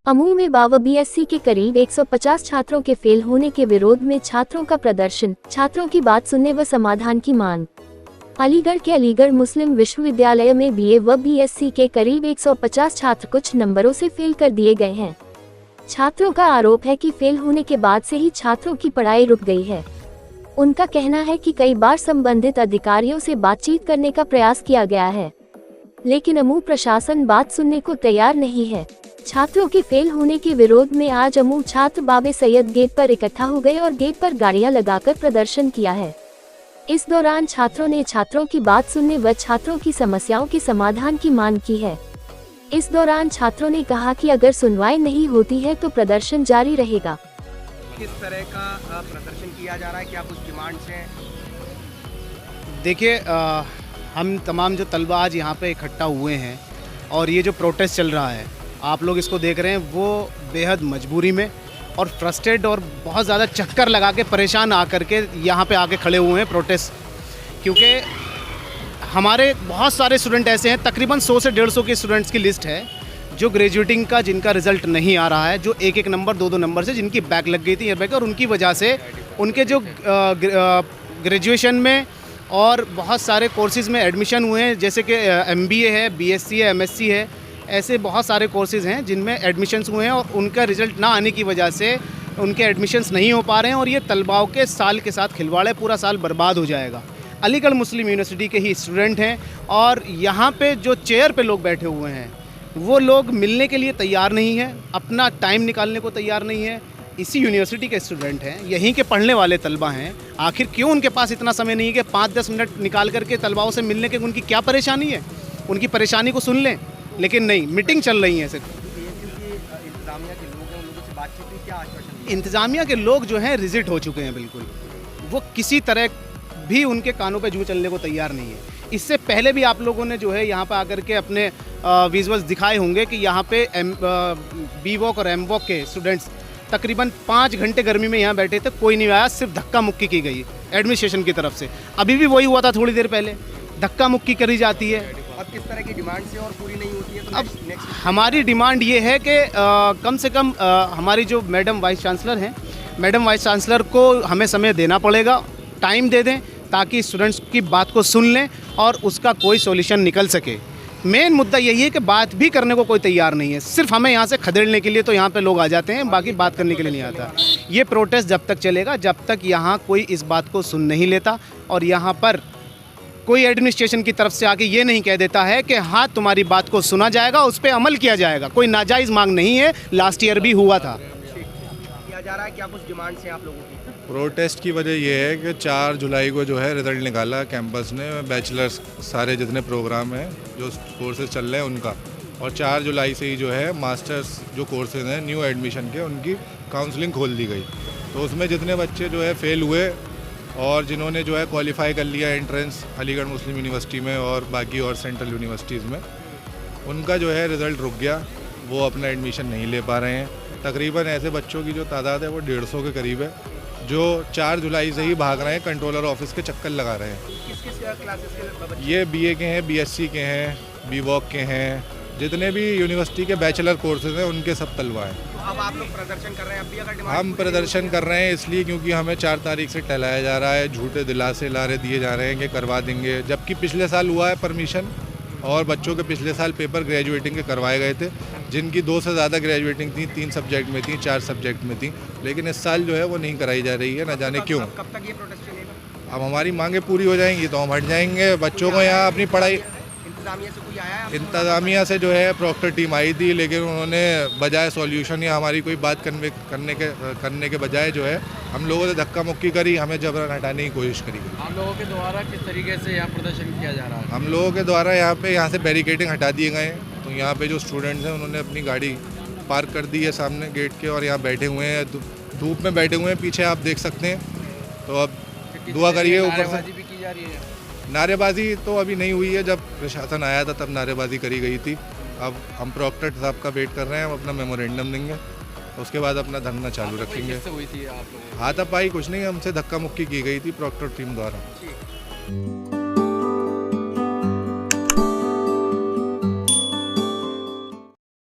अमू में बावा बीएससी के करीब 150 छात्रों के फेल होने के विरोध में छात्रों का प्रदर्शन, छात्रों की बात सुनने व समाधान की मांग। अलीगढ़ के अलीगढ़ मुस्लिम विश्वविद्यालय में बीए व बीएससी के करीब 150 छात्र कुछ नंबरों से फेल कर दिए गए हैं। छात्रों का आरोप है कि फेल होने के बाद से ही छात्रों की पढ़ाई रुक गई है। उनका कहना है कि कई बार संबंधित अधिकारियों से बातचीत करने का प्रयास किया गया है, लेकिन अमू प्रशासन बात सुनने को तैयार नहीं है। छात्रों के फेल होने के विरोध में आज अमू छात्र बाबे सैयद गेट पर इकट्ठा हो गए और गेट पर गाड़ियां लगाकर प्रदर्शन किया है। इस दौरान छात्रों ने छात्रों की बात सुनने व छात्रों की समस्याओं के समाधान की मांग की है। इस दौरान छात्रों ने कहा कि अगर सुनवाई नहीं होती है तो प्रदर्शन जारी रहेगा। किस तरह का प्रदर्शन किया जा रहा है, क्या कुछ डिमांड्स हैं? देखिए, हम तमाम जो तलबा आज यहाँ पे इकट्ठा हुए हैं और ये जो प्रोटेस्ट चल रहा है, आप लोग इसको देख रहे हैं, वो बेहद मजबूरी में और फ्रस्ट्रेट और बहुत ज़्यादा चक्कर लगा के परेशान आकर के यहाँ पे आके खड़े हुए हैं प्रोटेस्ट। क्योंकि हमारे बहुत सारे स्टूडेंट ऐसे हैं, तकरीबन 100 से 150 के स्टूडेंट्स की लिस्ट है जो ग्रेजुएटिंग का जिनका रिज़ल्ट नहीं आ रहा है, जो एक नंबर 2 नंबर से जिनकी बैक लग गई थी ईयर बैक, और उनकी वजह से उनके जो ग्रेजुएशन में और बहुत सारे कोर्सेज़ में एडमिशन हुए हैं, जैसे कि MBA है, BSc है, MSc है, ऐसे बहुत सारे कोर्सेज़ हैं जिनमें एडमिशन्स हुए हैं और उनका रिज़ल्ट ना आने की वजह से उनके एडमिशन्स नहीं हो पा रहे हैं और ये तलबाओं के साल के साथ खिलवाड़ है, पूरा साल बर्बाद हो जाएगा। अलीगढ़ मुस्लिम यूनिवर्सिटी के ही स्टूडेंट हैं और यहाँ पे जो चेयर पे लोग बैठे हुए हैं वो लोग मिलने के लिए तैयार नहीं है, अपना टाइम निकालने को तैयार नहीं है। इसी यूनिवर्सिटी के स्टूडेंट हैं, यहीं के पढ़ने वाले तलबा हैं, आखिर क्यों उनके पास इतना समय नहीं है कि 5-10 मिनट निकाल करके तलबाओं से मिलने के उनकी क्या परेशानी है, उनकी परेशानी को सुन लें। लेकिन नहीं, मीटिंग चल रही है सिर्फ। इंतज़ामिया के लोग जो हैं रिजिट हो चुके हैं, बिल्कुल वो किसी तरह भी उनके कानों पे जू चलने को तैयार नहीं है। इससे पहले भी आप लोगों ने जो है यहाँ पर आकर के अपने विजुअल्स दिखाए होंगे कि यहाँ पे BVOC और MVOC के स्टूडेंट्स तकरीबन 5 घंटे गर्मी में यहाँ बैठे थे, कोई नहीं आया, सिर्फ धक्का मुक्की की गई एडमिनिस्ट्रेशन की तरफ से। अभी भी वही हुआ था, थोड़ी देर पहले धक्का मुक्की करी जाती है। अब किस तरह की डिमांड से और पूरी नहीं होती है तो अब हमारी डिमांड ये है कि कम से कम हमारी जो मैडम वाइस चांसलर हैं, मैडम वाइस चांसलर को हमें समय देना पड़ेगा, टाइम दे दें ताकि स्टूडेंट्स की बात को सुन लें और उसका कोई सॉल्यूशन निकल सके। मेन मुद्दा यही है कि बात भी करने को कोई तैयार नहीं है, सिर्फ हमें यहाँ से खदेड़ने के लिए तो यहाँ पे लोग आ जाते हैं, बाकी बात करने के लिए नहीं आता। ये प्रोटेस्ट जब तक चलेगा जब तक यहाँ कोई इस बात को सुन नहीं लेता और यहाँ पर कोई एडमिनिस्ट्रेशन की तरफ से आके ये नहीं कह देता है कि हाँ तुम्हारी बात को सुना जाएगा, उस पर अमल किया जाएगा। कोई नाजायज़ मांग नहीं है, लास्ट ईयर भी हुआ था। किया जा रहा है, क्या कुछ डिमांड्स हैं आप लोगों की? प्रोटेस्ट की वजह यह है कि 4 जुलाई को जो है रिज़ल्ट निकाला कैंपस ने, बैचलर्स सारे जितने प्रोग्राम हैं जो कोर्सेज चल रहे हैं उनका, और 4 जुलाई से ही जो है मास्टर्स जो कोर्सेज हैं न्यू एडमिशन के उनकी काउंसलिंग खोल दी गई। तो उसमें जितने बच्चे जो है फेल हुए और जिन्होंने जो है क्वालिफाई कर लिया एंट्रेंस अलीगढ़ मुस्लिम यूनिवर्सिटी में और बाकी और सेंट्रल यूनिवर्सिटीज़ में, उनका जो है रिज़ल्ट रुक गया, वो अपना एडमिशन नहीं ले पा रहे हैं। तकरीबन ऐसे बच्चों की जो तादाद है वो 150 के करीब है जो 4 जुलाई से ही भाग रहे हैं, कंट्रोलर ऑफिस के चक्कर लगा रहे हैं। किस क्लासेस के बच्चे? ये BA के हैं, BSc के हैं, BVOC के हैं, जितने भी यूनिवर्सिटी के बैचलर कोर्सेज हैं उनके सब तलवा हैं। तो अब आप लोग प्रदर्शन कर रहे हैं? अब भी अगर डिमांड हम प्रदर्शन कर रहे हैं इसलिए क्योंकि हमें 4 तारीख से टहलाया जा रहा है, झूठे दिलासे लारे दिए जा रहे हैं कि करवा देंगे, जबकि पिछले साल हुआ है परमिशन और बच्चों के पिछले साल पेपर ग्रेजुएटिंग के करवाए गए थे, जिनकी 2 से ज़्यादा ग्रेजुएटिंग थी, 3 सब्जेक्ट में थी, 4 सब्जेक्ट में थी, लेकिन इस साल जो है वो नहीं कराई जा रही है, ना जाने क्यों। कब तक ये प्रोटेस्ट चलेगा? अब हमारी मांगे पूरी हो जाएंगी तो हम हट जाएंगे। बच्चों को यहाँ अपनी पढ़ाई, इंतजामिया से कोई आया है? इंतज़ामिया से जो है प्रॉक्टर टीम आई थी, लेकिन उन्होंने बजाय सॉल्यूशन या हमारी कोई बात करने के बजाय जो है हम लोगों से धक्का मुक्की करी, हमें जबरन हटाने की कोशिश करी। हम लोगों के द्वारा किस तरीके से यहाँ प्रदर्शन किया जा रहा है? हम लोगों के द्वारा यहाँ से बैरिकेडिंग हटा दिए गए हैं, तो यहाँ पे जो स्टूडेंट्स हैं उन्होंने अपनी गाड़ी पार्क कर दी है सामने गेट के और यहाँ बैठे हुए हैं, धूप में बैठे हुए हैं, पीछे आप देख सकते हैं। तो अब दुआ करिए ऊपर से। भी की जा रही है? नारेबाजी तो अभी नहीं हुई है, जब प्रशासन आया था तब नारेबाजी करी गई थी। अब हम प्रॉक्टर साहब का वेट कर रहे हैं, हम अपना मेमोरेंडम देंगे, उसके बाद अपना धरना चालू रखेंगे। हुई थी आप लोगों? हाथापाई कुछ नहीं, हमसे धक्का मुक्की की गई थी प्रॉक्टर टीम द्वारा।